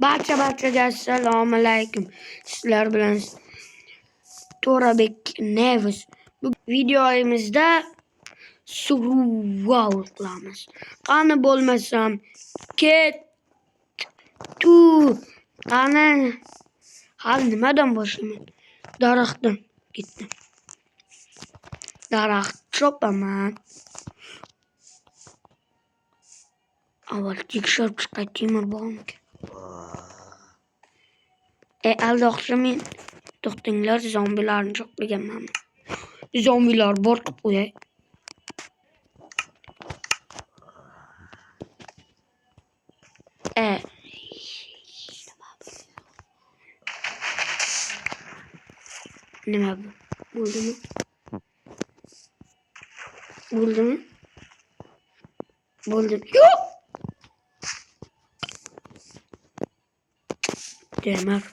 Barchaga assalomu alaykum. Sizlar bilan To'rabek Nevis. Bu videomizda survival qilamiz. Qani bo'lmasam tu. Qani hali nimadan boshlayman? Daraxtdan ketdim. Daraxt chopaman. Avval tekshirib chiqay, temir bormi? Aldoqsa men to'xtinglar, zombilarni cho'qlaganman. Zombilar bor qilib qo'yay. Nima bu? Bo'ldimi? Bo'ldim. Yo'q. Demak.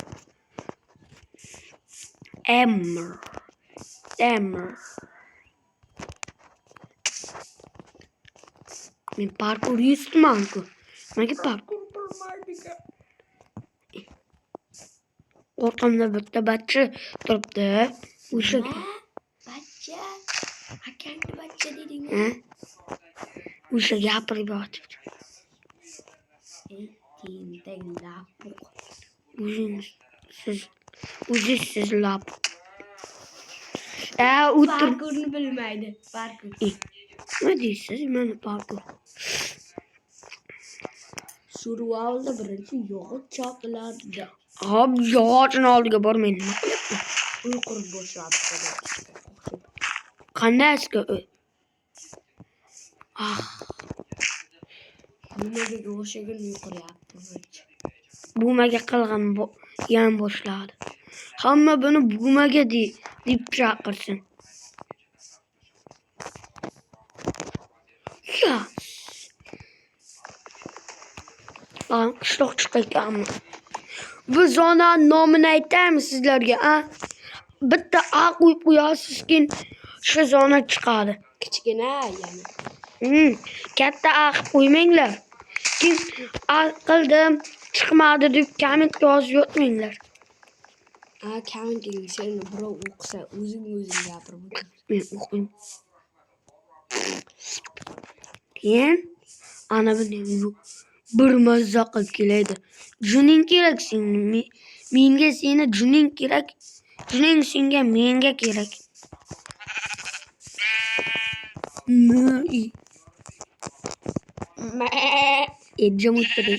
Emmer. Men parkour yutmanku. Nimaga parkour qilmaydi? Orqamda bitta bachcha turibdi. O'sha bachcha. Akangni bachcha dedingmi? O'sha gapirib yotibdi. Siz lab. Parkurni bilmaydi. Parkur. Nima deysiz? Mana parkur. Survivalda birinchi yog'och chopiladi. Hop, yog'ochni oldiga bormayman. Nima qilyapman? Uy qurib boshladi. Qandaysiga uy? Bumaga o'xshagan uy quryapti. Bumaga qilgan yan boshladi. Hamma buni bumaga deb chaqirsin. Qishloq chiqayotganmi? Bu zona nomini aytaymi sizlarga, Bitta qo'yib qo'yasizki, shu zona chiqadi. Kichkina yana. Katta qo'ymanglar. Kim qildim, chiqmadi deb komment yozib yotmanglar. Kommentingni seni birov o'qisa, o'zing gapirib o'tir. Men o'qiyman. Keyin ana bunday bir mazza qilib kelaydi. Juning kerak senga. Menga seni juning kerak. Juning senga, menga kerak. Ejjim o'tdi.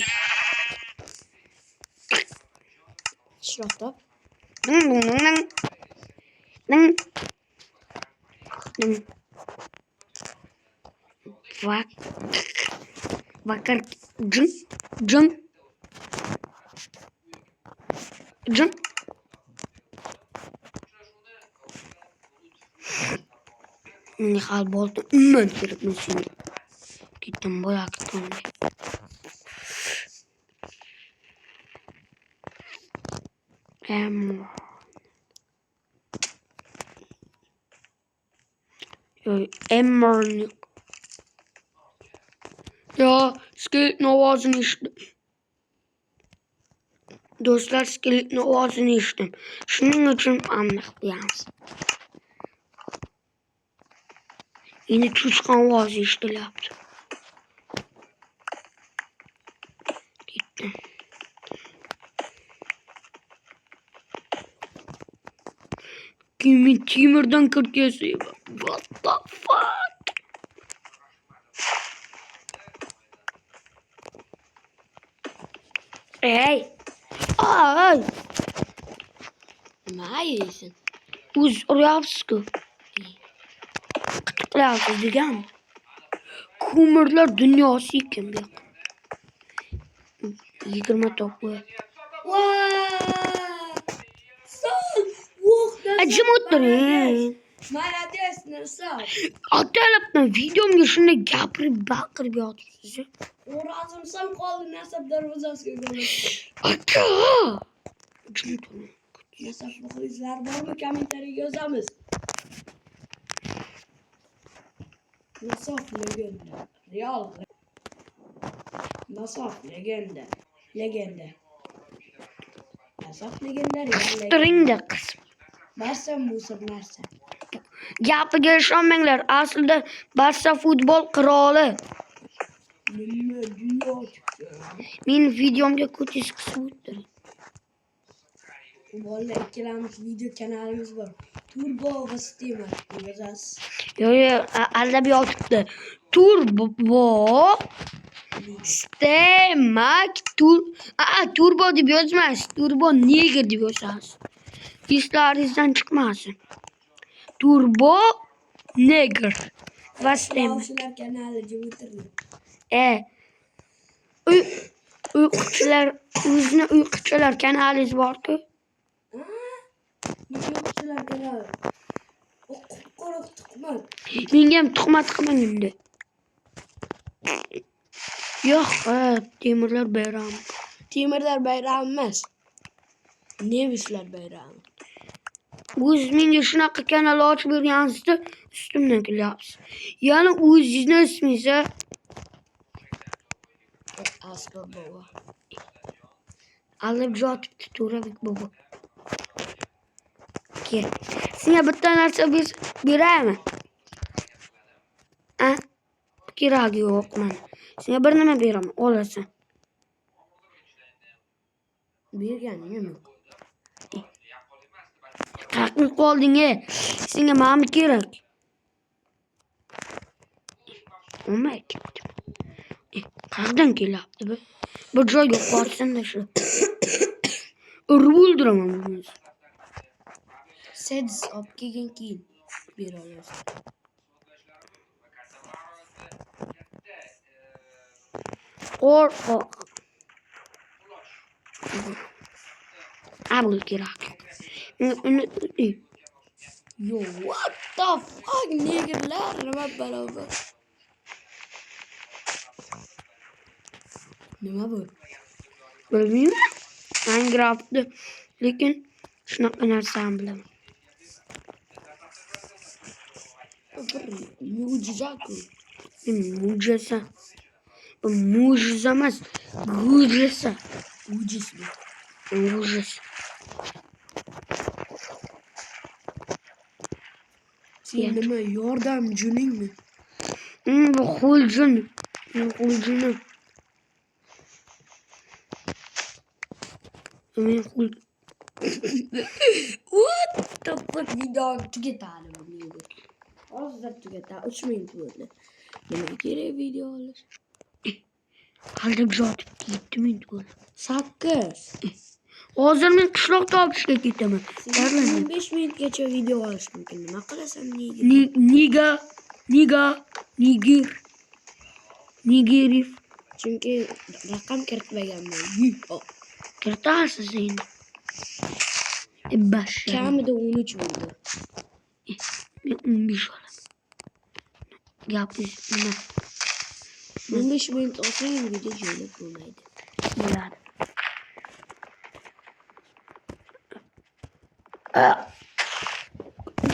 Shroqda. Vakar jun. Hal bo'ldi. Umman kerakmi senga? Ketdim bo'yak tomga. Emmerni. Ya, skeletni ovozini eshitdim. Do'stlar, skeletni ovozini eshitdim. Shuning uchun aniq qilamiz. Endi cho'chqon ovozi eshitilyapti. Ketdim. Kimi temirdan kirgizib. What the fuck? Ay. Nima yeysan? O'z uryapsiz-ku. Qilayapsiz degan. Ko'mirlar dunyosi ekan bu yoq. 20 to'p. Jim o'tiring. Молодец, narsa. Atalabdan videomga shunday baqirib yotibsiz. O'razimsan qoldi nasab darvozasiga kelib. Aka! Jim o'tiring. Nasab muxlislar bormi? Kommentariyaga yozamiz. Nasab legenda. Real. Nasab legenda. narsa, legendariy. Tiringda qiz. Barsa musor narsa. Gapiga ishonmanglar. Aslida Barsa futbol qiroli. Nima dunyo chiqdi? Mening videomga ko'chingiz qisib o'tiring. Bolalar ikkalamiz video kanalimiz bor. Turbo va Steamer yozasiz. Yo, aldab yotibdi. Turbo Stemak turbo deb yozmaysiz. Turbo neger deb yozasiz. Eslaringizdan chiqmasin. Turbo neger va Stemak. Shular kanaliga o'tirdi. Uyquchilar, o'zini uyquchilar kanalingiz bor-ku. Uyquchilar kanali. O qora tuhmat. Menga ham tuhmat qilmang endi. Yo'q, Temirlar bayrami. Temirlar bayrami emas. Nemislar bayrami. O'z menga shunaqa kanal ochib bergansizda ustimdan kulyapsiz. Yana o'zingizni ismingiz Asqar bobo. Alib yotibdi To'rabek bobo. Kel. Senga bitta narsa beraymi? Keragi yo'q mana. Senga bir nima beraman, olasan. Berganing yo'q. Qaqib qolding, senga ma'mi kerak. Olmay ketdi. Qayerdan kelyapti bu? Bir joyga qo'ysin-da shu. Urib o'ldiraman buni. Siz olib kelgan keyin bera olasiz. Qo'rqoq. Abul kerak. Yo, what the fuck, negerlar nima barobar? Nima bu? Bilmayman. Minecraft'da lekin shunaqa narsani bilaman. Mo'jiza-ku. Mo'jiza. Bu mo'jiza emas, mo'jiza. Ujismi? Ужас. Sen nima yordam juningmi? Bu xo'ljin. Xo'ljini. Men xo'l. What the fuck, video tugatadi buni. Hozir tugatadi, 3 minut bo'ldi. Nima kerak video olish? Aldab yotib 7 minut bo'ldi. 8. Hozir men qishloqda olishga ketaman. 15 minutgacha video olish mumkin. Nima qilasan nega? Nigeriy. Chunki raqam kiritmaganman. Kiritasiz endi. Bash. Kamida 13 bo'ldi. Men 15 olaman. Gapingiz nima? 15 minut olsang video joylab bo'lmaydi. Bo'ladi.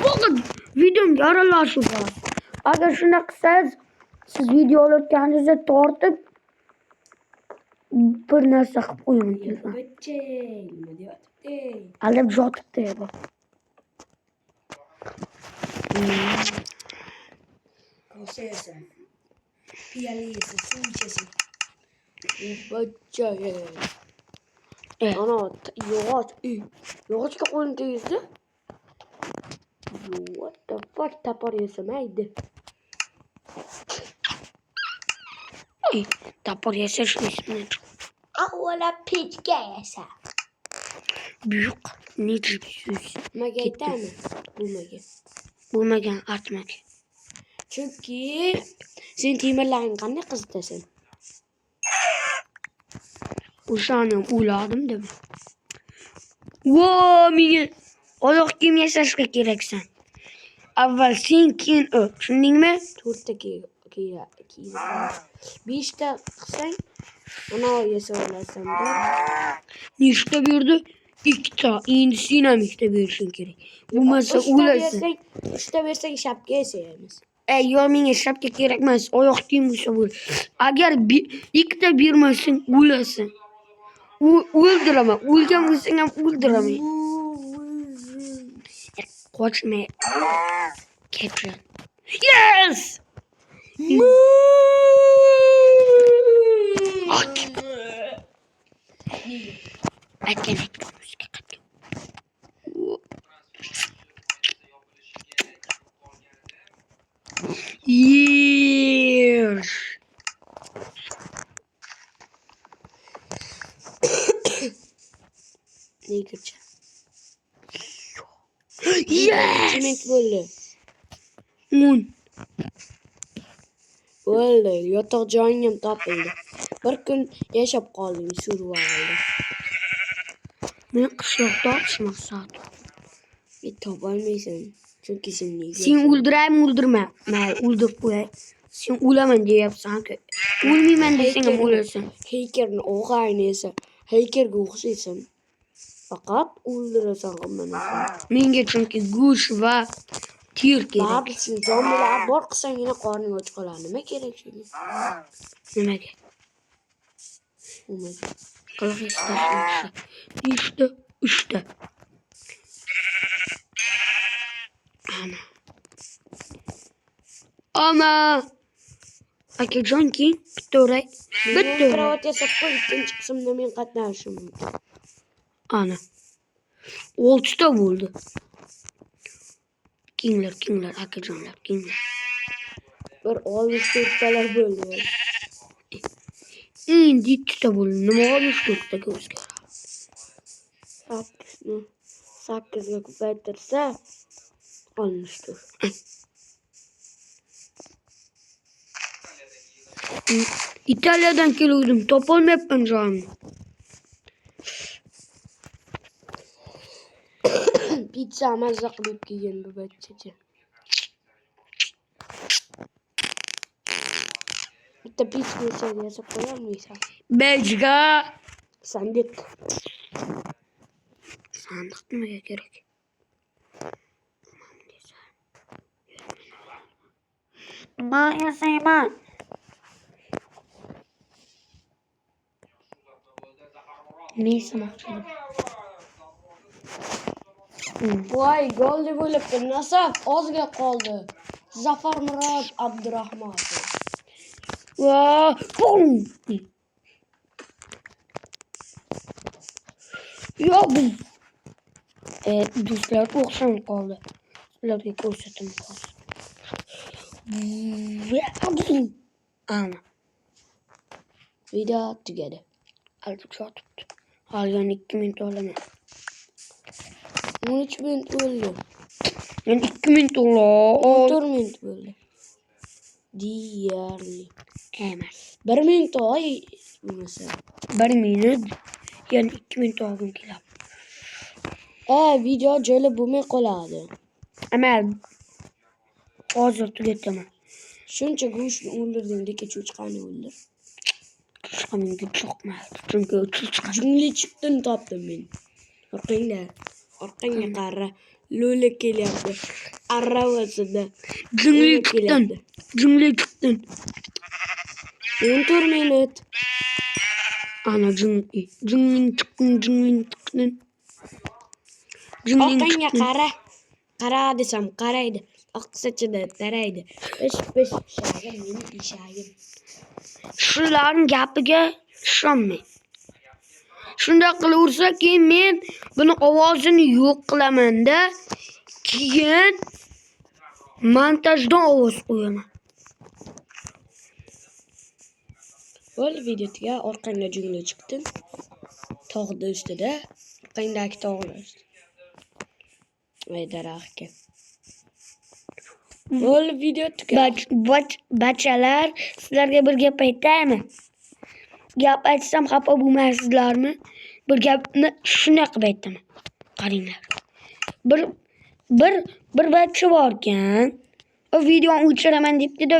Faqat videomga aralashuv bor. Agar shunday qilsangiz, siz video olayotganingizda tortib bir narsa qilib qo'yaman telefon. Bachey, nima deyapti? Aldab yotibdi bu. Ko'sayasan. Piyali yesa, suv ichasan. Bachey. Ana, yog'ochga qo'lini tegizdi. What the fuck, tapor yesam maydi. Tapor yasash ismini. Avvalo pechga yesa. Buyuk necha yuz. Nimaga aytami? Bo'lmagan artmak. Chunki sen temirlarni qanday qizitasan? O'shani ham o'yladim deb. Vo, menga oyoq kiyim yasashga keraksan. Avval sen, keyin u. Tushundingmi? 4 ta keyin 5 ta qilsang, ana yesa olasan. Nechta berdi? 2 ta. Endi sen ham 2 ta berishing kerak. Bo'lmasa o'lasan. 3 ta bersang shapka yasaymiz. Yo'q, menga shapka kerak emas. Oyoq kiyim bo'lsa bo'ladi. Agar 2 ta bermasang o'lasan. O'ldiraman. O'lgan bo'lsang ham o'ldiraman. Qochma. Ketgan. Yes! Aytgan o'ziga qattiq. Yes! Negacha? Yes! Chiment bo'ldi. Bo'ldi. Yotoq joying ham topildi. Bir kun yashab qoldim survivalda. Men qishloqda maqsad. Topolmaysan. Chunki sen Sen o'ldiraymi? Mayli, o'ldirib qo'yay. Sen o'laman deyapsan-ku. O'lmayman desang ham o'lasan. Heykerni o'g'ayni esa. Heykerga o'xshaysan. Faqat o'ldirasan hammani. Menga chunki go'sht va ter kerak. Barcha zombilar bor qilsangina qorning och qoladi. Nima kerak shunga? Nimaga? Umuman. Qiliq istashmoqchi. Nechta? 3 ta. Ana. Akajon keyin bitta o'ray. Bitta Karavot yasab qo'y, ikkinchi qismda men qatnashishim mumkin. Ana. 6 ta bo'ldi. Kinglar, akajonlar, kinglar. Bir 64 talar bo'ldi. Endi 2 ta bo'ldi. Nima 64 taga o'zgaradi? 8 ga ko'paytirsa 64. Italiyadan keluvdim, topolmayapman joyimni. Pizza mazza qilib kelgan bu bachchacha. Bitta pizza yasab qo'yolmaysan. Bejga. Sandiq. Sandiq nimaga kerak? Nima yasayman? Neyse maqsadim. Voy, gol deb o'ylabdi. Nasaf ozga qoldi. Zafar Murod Abdurahmonov. Va, bum! Yo bu. Do'stlar o'xsham qoldi. Ularga ko'rsatim hozir. Ana. Video tugadi. Albatta yotibdi. Haligan 2 minut olaman. 13 minut bo'ldi. Men 2 minut ola. 4 minut bo'ldi. Deyarli. Emas. 1 minut oy bo'lmasa. 1 minut. Yani 2 minut olgim keladi. Video joylab bo'lmay qoladi. Amal. Hozir tugataman. Shuncha go'shtni o'ldirding, lekin cho'chqani o'ldir. Cho'chqamga cho'qmaydi. Chunki cho'chqa Jungli chiqtin topdim men. Orqangga qara. Lo'li kelyapti. Arravasida. jungli chiqdin. 14 minut. Ana jungling chiqdin. Orqangga qara. Qara desam qaraydi. Oqsachida taraydi. Ish shag'ir meni ishagim. Shularning gapiga ishonmang. Shunday qilaversa keyin men buni ovozini yo'q qilaman-da, keyin montajdan ovoz qo'yaman. Bo'ldi videoga orqangga jungli chiqdin. Tog'da ustida, orqangdagi tog'lar ustida. Voy daraxtga. Bo'ldi video tugadi. Bachalar, sizlarga bir gap aytaymi? Gap aytsam xafa bo'lmaysizlarmi? Bir gapni shunday qilib aytaman. Qaranglar. Bir bacha bor ekan. O videoni o'chiraman debdi-da,